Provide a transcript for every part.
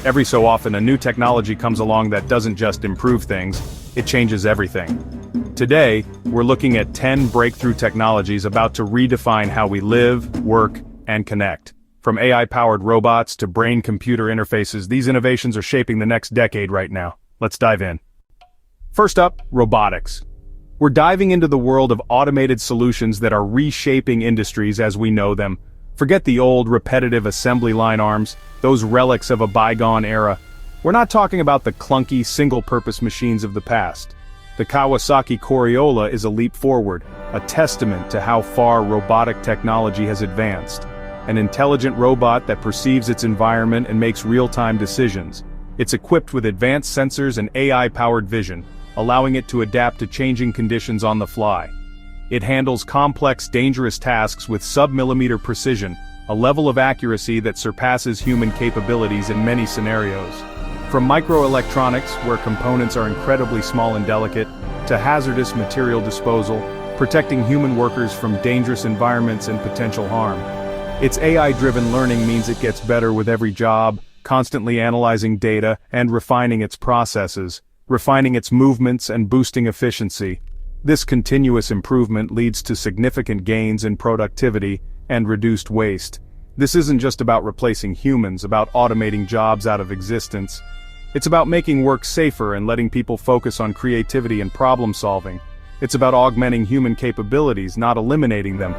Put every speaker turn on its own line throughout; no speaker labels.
Every so often a new technology comes along that doesn't just improve things, it changes everything. Today, we're looking at 10 breakthrough technologies about to redefine how we live, work, and connect. From AI-powered robots to brain-computer interfaces, these innovations are shaping the next decade right now. Let's dive in. First up, robotics. We're diving into the world of automated solutions that are reshaping industries as we know them. Forget the old, repetitive assembly line arms, those relics of a bygone era. We're not talking about the clunky, single-purpose machines of the past. The Kawasaki Coriola is a leap forward, a testament to how far robotic technology has advanced. An intelligent robot that perceives its environment and makes real-time decisions. It's equipped with advanced sensors and AI-powered vision, allowing it to adapt to changing conditions on the fly. It handles complex, dangerous tasks with sub-millimeter precision, a level of accuracy that surpasses human capabilities in many scenarios. From microelectronics, where components are incredibly small and delicate, to hazardous material disposal, protecting human workers from dangerous environments and potential harm. Its AI-driven learning means it gets better with every job, constantly analyzing data and refining its processes, refining its movements and boosting efficiency. This continuous improvement leads to significant gains in productivity and reduced waste. This isn't just about replacing humans, about automating jobs out of existence. It's about making work safer and letting people focus on creativity and problem solving. It's about augmenting human capabilities, not eliminating them.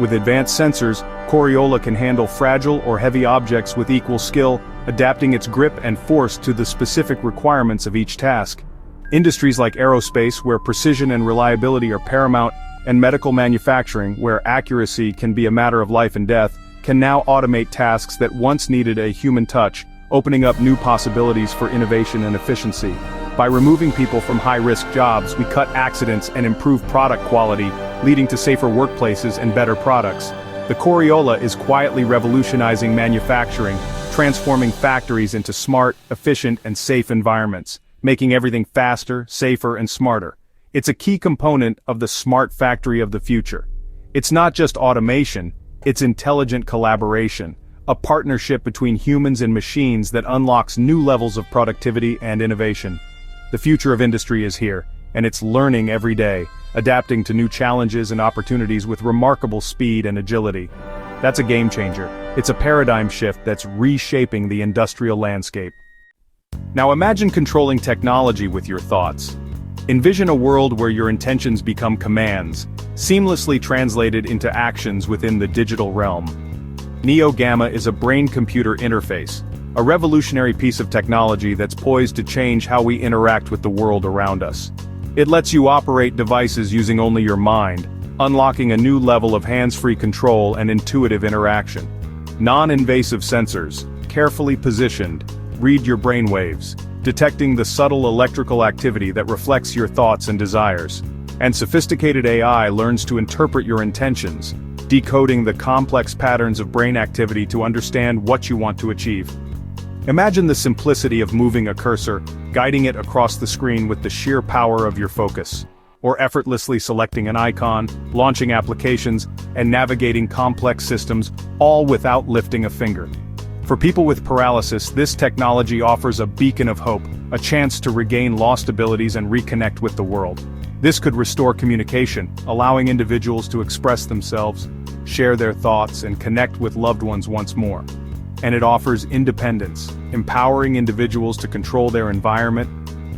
With advanced sensors, Coriola can handle fragile or heavy objects with equal skill, adapting its grip and force to the specific requirements of each task. Industries like aerospace, where precision and reliability are paramount, and medical manufacturing, where accuracy can be a matter of life and death, can now automate tasks that once needed a human touch, opening up new possibilities for innovation and efficiency. By removing people from high-risk jobs, we cut accidents and improve product quality, leading to safer workplaces and better products. The Coriola is quietly revolutionizing manufacturing, transforming factories into smart, efficient, and safe environments, making everything faster, safer, and smarter. It's a key component of the smart factory of the future. It's not just automation, it's intelligent collaboration, a partnership between humans and machines that unlocks new levels of productivity and innovation. The future of industry is here, and it's learning every day, adapting to new challenges and opportunities with remarkable speed and agility. That's a game changer. It's a paradigm shift that's reshaping the industrial landscape. Now imagine controlling technology with your thoughts. Envision a world where your intentions become commands, seamlessly translated into actions within the digital realm. Neo-Gamma is a brain-computer interface, a revolutionary piece of technology that's poised to change how we interact with the world around us. It lets you operate devices using only your mind, unlocking a new level of hands-free control and intuitive interaction. Non-invasive sensors, carefully positioned, read your brainwaves, detecting the subtle electrical activity that reflects your thoughts and desires. And sophisticated AI learns to interpret your intentions, decoding the complex patterns of brain activity to understand what you want to achieve. Imagine the simplicity of moving a cursor, guiding it across the screen with the sheer power of your focus, or effortlessly selecting an icon, launching applications, and navigating complex systems, all without lifting a finger. For people with paralysis, this technology offers a beacon of hope, a chance to regain lost abilities and reconnect with the world. This could restore communication, allowing individuals to express themselves, share their thoughts, and connect with loved ones once more. And it offers independence, empowering individuals to control their environment,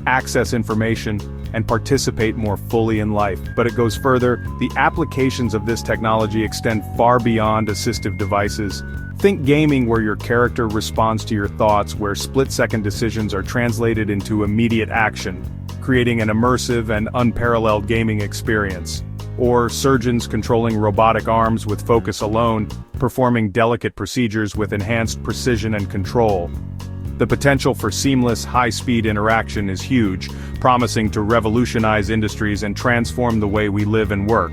access information, and participate more fully in life. But it goes further. The applications of this technology extend far beyond assistive devices. Think gaming, where your character responds to your thoughts, where split-second decisions are translated into immediate action, creating an immersive and unparalleled gaming experience. Or surgeons controlling robotic arms with focus alone, performing delicate procedures with enhanced precision and control. The potential for seamless, high-speed interaction is huge, promising to revolutionize industries and transform the way we live and work.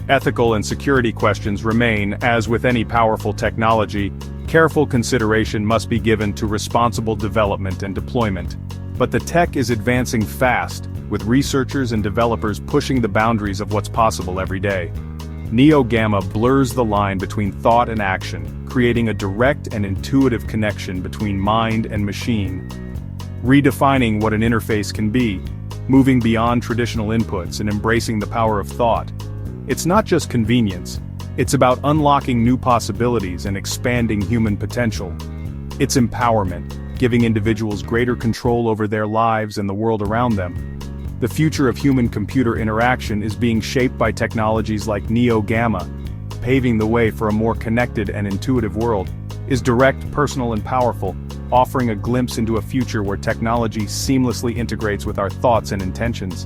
Ethical and security questions remain. As with any powerful technology, careful consideration must be given to responsible development and deployment. But the tech is advancing fast, with researchers and developers pushing the boundaries of what's possible every day. Neo-Gamma blurs the line between thought and action, creating a direct and intuitive connection between mind and machine, redefining what an interface can be, moving beyond traditional inputs and embracing the power of thought. It's not just convenience, it's about unlocking new possibilities and expanding human potential. It's empowerment, giving individuals greater control over their lives and the world around them. The future of human-computer interaction is being shaped by technologies like Neo-Gamma, paving the way for a more connected and intuitive world. Is direct, personal and powerful, offering a glimpse into a future where technology seamlessly integrates with our thoughts and intentions.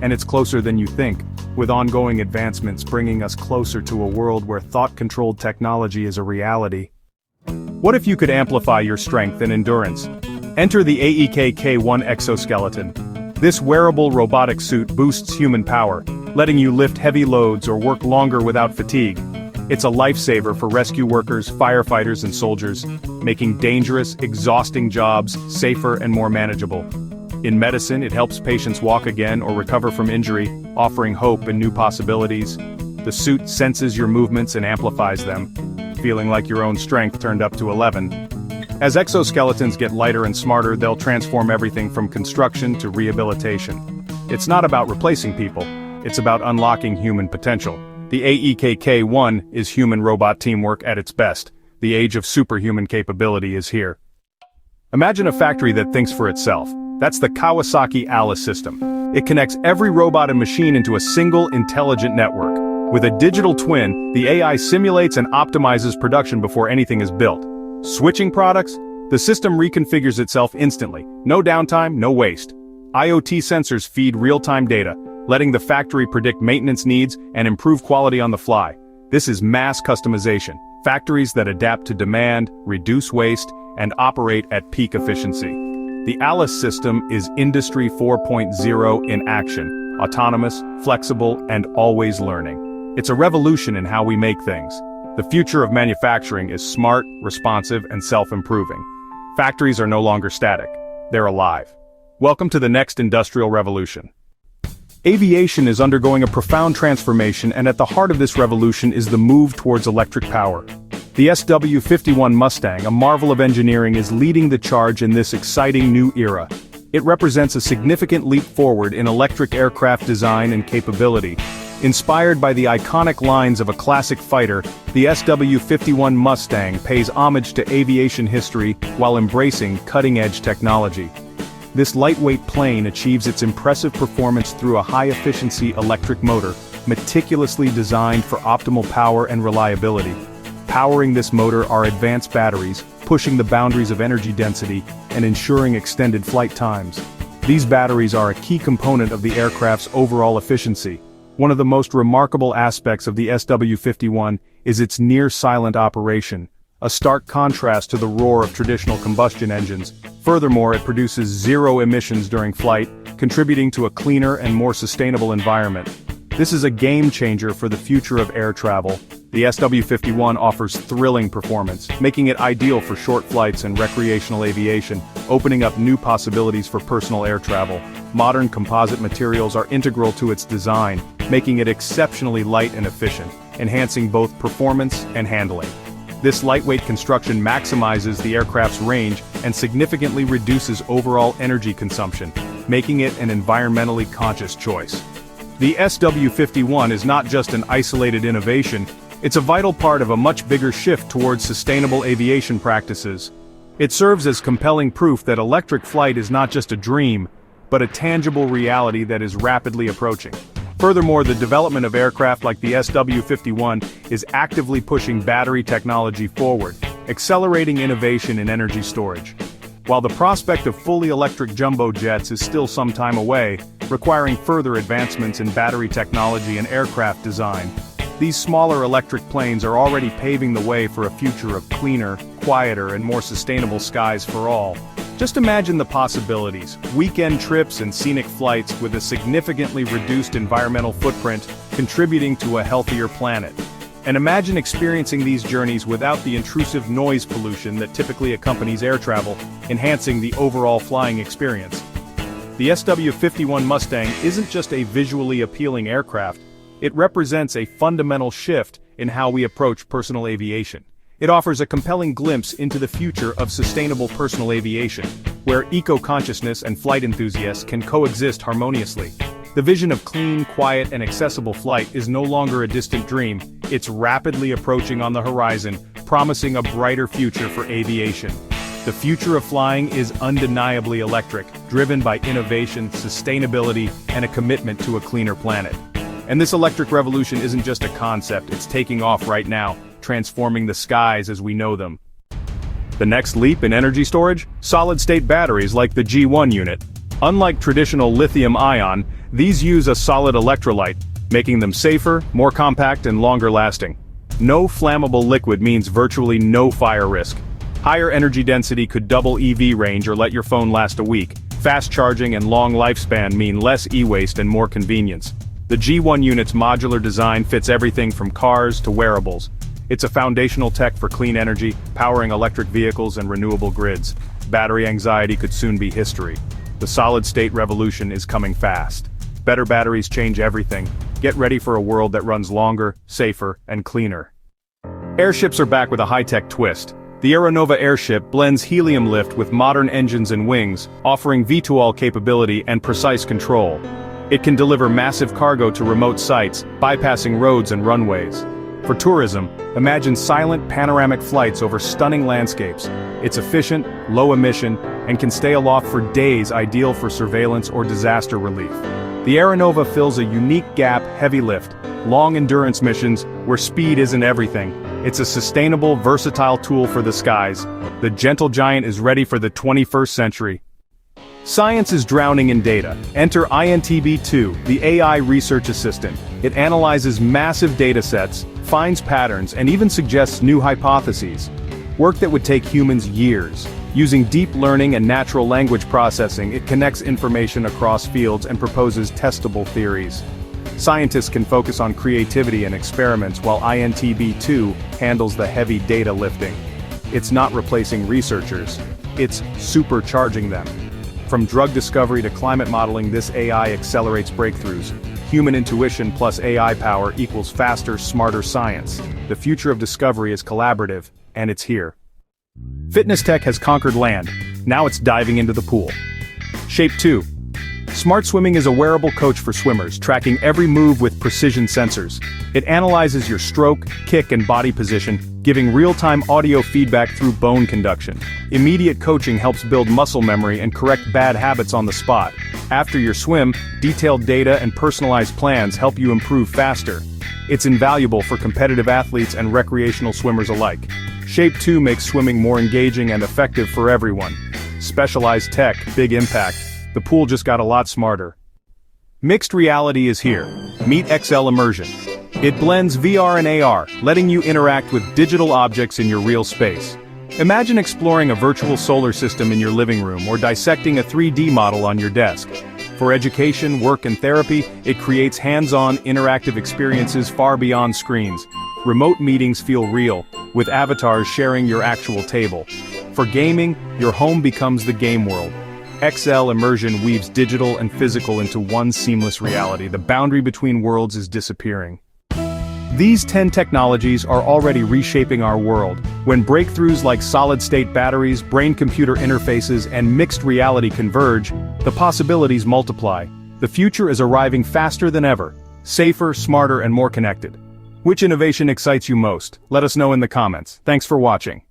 And it's closer than you think, with ongoing advancements bringing us closer to a world where thought-controlled technology is a reality. What if you could amplify your strength and endurance? Enter the AEK-K1 exoskeleton. This wearable robotic suit boosts human power, letting you lift heavy loads or work longer without fatigue. It's a lifesaver for rescue workers, firefighters and soldiers, making dangerous, exhausting jobs safer and more manageable. In medicine, it helps patients walk again or recover from injury, offering hope and new possibilities. The suit senses your movements and amplifies them, feeling like your own strength turned up to 11. As exoskeletons get lighter and smarter, they'll transform everything from construction to rehabilitation. It's not about replacing people, it's about unlocking human potential. The AEK-K1 is human-robot teamwork at its best. The age of superhuman capability is here. Imagine a factory that thinks for itself. That's the Kawasaki Alice system. It connects every robot and machine into a single, intelligent network. With a digital twin, the AI simulates and optimizes production before anything is built. Switching products? The system reconfigures itself instantly. No downtime, no waste. IoT sensors feed real-time data, letting the factory predict maintenance needs and improve quality on the fly. This is mass customization. Factories that adapt to demand, reduce waste, and operate at peak efficiency. The Alice system is Industry 4.0 in action, autonomous, flexible, and always learning. It's a revolution in how we make things. The future of manufacturing is smart, responsive, and self-improving. Factories are no longer static. They're alive. Welcome to the next industrial revolution. Aviation is undergoing a profound transformation, and at the heart of this revolution is the move towards electric power. The SW-51 Mustang, a marvel of engineering, is leading the charge in this exciting new era. It represents a significant leap forward in electric aircraft design and capability. Inspired by the iconic lines of a classic fighter, the SW-51 Mustang pays homage to aviation history while embracing cutting-edge technology. This lightweight plane achieves its impressive performance through a high-efficiency electric motor, meticulously designed for optimal power and reliability. Powering this motor are advanced batteries, pushing the boundaries of energy density and ensuring extended flight times. These batteries are a key component of the aircraft's overall efficiency. One of the most remarkable aspects of the SW-51 is its near-silent operation, a stark contrast to the roar of traditional combustion engines. Furthermore, it produces zero emissions during flight, contributing to a cleaner and more sustainable environment. This is a game-changer for the future of air travel. The SW-51 offers thrilling performance, making it ideal for short flights and recreational aviation, opening up new possibilities for personal air travel. Modern composite materials are integral to its design, making it exceptionally light and efficient, enhancing both performance and handling. This lightweight construction maximizes the aircraft's range and significantly reduces overall energy consumption, making it an environmentally conscious choice. The SW-51 is not just an isolated innovation, it's a vital part of a much bigger shift towards sustainable aviation practices. It serves as compelling proof that electric flight is not just a dream, but a tangible reality that is rapidly approaching. Furthermore, the development of aircraft like the SW-51 is actively pushing battery technology forward, accelerating innovation in energy storage. While the prospect of fully electric jumbo jets is still some time away, requiring further advancements in battery technology and aircraft design, these smaller electric planes are already paving the way for a future of cleaner, quieter, and more sustainable skies for all. Just imagine the possibilities: weekend trips and scenic flights with a significantly reduced environmental footprint, contributing to a healthier planet. And imagine experiencing these journeys without the intrusive noise pollution that typically accompanies air travel, enhancing the overall flying experience. The SW-51 Mustang isn't just a visually appealing aircraft, It represents a fundamental shift in how we approach personal aviation. It offers a compelling glimpse into the future of sustainable personal aviation, where eco-consciousness and flight enthusiasts can coexist harmoniously. The vision of clean, quiet, and accessible flight is no longer a distant dream, it's rapidly approaching on the horizon, promising a brighter future for aviation. The future of flying is undeniably electric, driven by innovation, sustainability, and a commitment to a cleaner planet. And this electric revolution isn't just a concept, it's taking off right now, transforming the skies as we know them. The next leap in energy storage? Solid-state batteries like the G1 unit. Unlike traditional lithium-ion, these use a solid electrolyte, making them safer, more compact, and longer-lasting. No flammable liquid means virtually no fire risk. Higher energy density could double EV range or let your phone last a week. Fast charging and long lifespan mean less e-waste and more convenience. The G1 unit's modular design fits everything from cars to wearables. It's a foundational tech for clean energy, powering electric vehicles and renewable grids. Battery anxiety could soon be history. The solid-state revolution is coming fast. Better batteries change everything. Get ready for a world that runs longer, safer, and cleaner. Airships are back with a high-tech twist. The Aeronova airship blends helium lift with modern engines and wings, offering VTOL capability and precise control. It can deliver massive cargo to remote sites, bypassing roads and runways. For tourism, imagine silent panoramic flights over stunning landscapes. It's efficient, low emission, and can stay aloft for days, ideal for surveillance or disaster relief. The Aeronova fills a unique gap: heavy lift, long endurance missions where speed isn't everything. It's a sustainable, versatile tool for the skies. The gentle giant is ready for the 21st century. Science is drowning in data. Enter INTB2, the AI research assistant. It analyzes massive datasets, finds patterns, and even suggests new hypotheses. Work that would take humans years. Using deep learning and natural language processing, it connects information across fields and proposes testable theories. Scientists can focus on creativity and experiments while INTB2 handles the heavy data lifting. It's not replacing researchers, it's supercharging them. From drug discovery to climate modeling, this AI accelerates breakthroughs. Human intuition plus AI power equals faster, smarter science. The future of discovery is collaborative, and it's here. Fitness tech has conquered land. Now it's diving into the pool. Shape 2. Smart Swimming is a wearable coach for swimmers, tracking every move with precision sensors. It analyzes your stroke, kick, and body position, giving real-time audio feedback through bone conduction. Immediate coaching helps build muscle memory and correct bad habits on the spot. After your swim, detailed data and personalized plans help you improve faster. It's invaluable for competitive athletes and recreational swimmers alike. Shape 2 makes swimming more engaging and effective for everyone. Specialized tech, big impact. The pool just got a lot smarter. Mixed reality is here. Meet XL Immersion. It blends VR and AR, letting you interact with digital objects in your real space. Imagine exploring a virtual solar system in your living room or dissecting a 3D model on your desk. For education, work, and therapy, it creates hands-on, interactive experiences far beyond screens. Remote meetings feel real, with avatars sharing your actual table. For gaming, your home becomes the game world. XL Immersion weaves digital and physical into one seamless reality. The boundary between worlds is disappearing. These 10 technologies are already reshaping our world. When breakthroughs like solid-state batteries, brain-computer interfaces, and mixed reality converge, the possibilities multiply. The future is arriving faster than ever, safer, smarter, and more connected. Which innovation excites you most? Let us know in the comments. Thanks for watching.